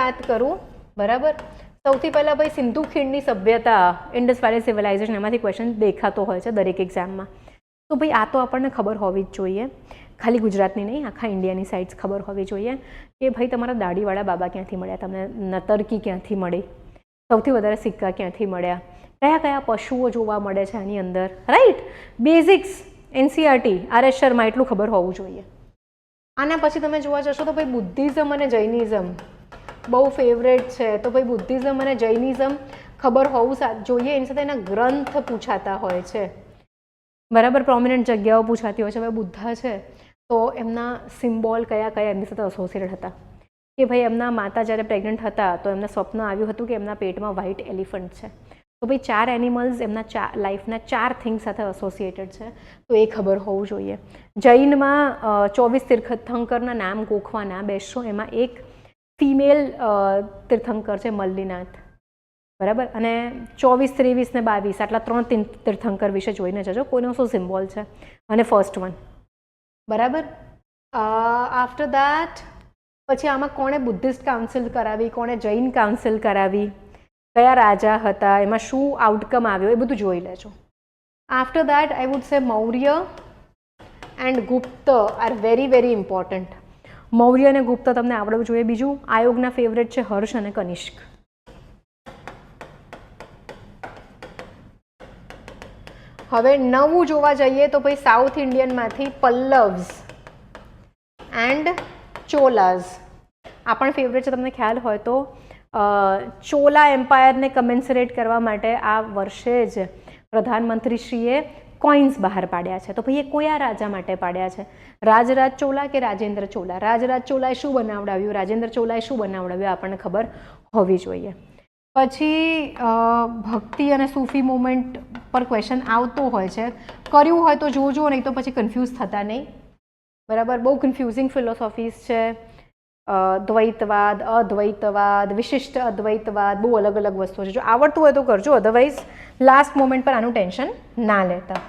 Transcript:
વાત કરું, બરાબર, સૌથી પહેલાં ભાઈ સિંધુ ખીણની સભ્યતા, ઇન્ડસ વેલી સિવિલાઇઝેશન, એમાંથી ક્વેશ્ચન દેખાતો હોય છે દરેક એક્ઝામમાં. તો ભાઈ આ તો આપણને ખબર હોવી જ જોઈએ, ખાલી ગુજરાતની નહીં, આખા ઇન્ડિયાની સાઇડ્સ ખબર હોવી જોઈએ કે ભાઈ તમારા દાઢીવાળા બાબા ક્યાંથી મળ્યા, તમને નતરકી ક્યાંથી મળી, સૌથી વધારે સિક્કા ક્યાંથી મળ્યા, કયા કયા પશુઓ જોવા મળે છે આની અંદર, right. Basics NCERT RS Sharma એટલું ખબર હોવું જોઈએ. આના પછી તમે જોવા જશો તો ભાઈ બુદ્ધિઝમ અને જૈનિઝમ બહુ ફેવરેટ છે. તો ભાઈ બુદ્ધિઝમ અને જૈનિઝમ ખબર હોવું જોઈએ. એની સાથે એના ગ્રંથ પૂછાતા હોય છે, બરાબર, પ્રોમિનન્ટ જગ્યાઓ પૂછાતી હોય છે. હવે બુદ્ધા છે તો એમના સિમ્બોલ કયા કયા એમની સાથે એસોસિએટેડ હતા, કે ભાઈ એમના માતા જ્યારે પ્રેગ્નન્ટ હતા તો એમને સ્વપ્ન આવ્યું હતું કે એમના પેટમાં વ્હાઇટ એલિફન્ટ છે. તો ભાઈ 4 એનિમલ્સ એમના લાઈફના 4 થિંગ્સ સાથે એસોસિએટેડ છે, તો એ ખબર હોવું જોઈએ. જૈનમાં 24 તીર્થંકરના નામ ગોખવાના બેસશો, એમાં એક ફિમેલ તીર્થંકર છે મલ્લીનાથ, બરાબર, અને 24, 23 ને 22 આટલા 3 તીર્થંકર વિશે જોઈને જજો કોઈનો શું સિમ્બોલ છે. અને ફર્સ્ટ વન, બરાબર. આફ્ટર દેટ પછી આમાં કોણે બુદ્ધિસ્ટ કાઉન્સિલ કરાવી, કોણે જૈન કાઉન્સિલ કરાવી, કયા રાજા હતા, એમાં શું આઉટકમ આવ્યો, એ બધું જોઈ લેજો. After that I would say Maurya and Gupta are very very important. Maurya અને ગુપ્ત તમને આવડવું જોઈએ. બીજું આયોગના ફેવરેટ છે હર્ષ અને કનિષ્ક. હવે નવું જોવા જઈએ તો ભાઈ સાઉથ ઇન્ડિયનમાંથી પલ્લવ્સ એન્ડ ચોલાઝ આ પણ ફેવરેટ છે. તમને ખ્યાલ હોય તો ચોલા એમ્પાયરને કમેન્સરેટ કરવા માટે આ વર્ષે જ પ્રધાનમંત્રીશ્રીએ કોઇન્સ બહાર પાડ્યા છે. તો ભાઈ એ કયા રાજા માટે પાડ્યા છે, રાજરાજ ચોલા કે રાજેન્દ્ર ચોલા? રાજરાજ ચોલાએ શું બનાવડાવ્યું, રાજેન્દ્ર ચોલાએ શું બનાવડાવ્યું, આપણને ખબર હોવી જોઈએ. પછી ભક્તિ અને સૂફી મુવમેન્ટ પર ક્વેશ્ચન આવતો હોય છે, કર્યું હોય તો જોજો, નહીં તો પછી કન્ફ્યુઝ થતા નહીં, બરાબર. બહુ કન્ફ્યુઝિંગ ફિલોસોફીઝ છે, દ્વૈતવાદ, અદ્વૈતવાદ, વિશિષ્ટ અદ્વૈતવાદ, બહુ અલગ અલગ વસ્તુઓ છે. જો આવડતું હોય તો કરજો, અધરવાઇઝ લાસ્ટ મોમેન્ટ પર આનું ટેન્શન ના લેતા.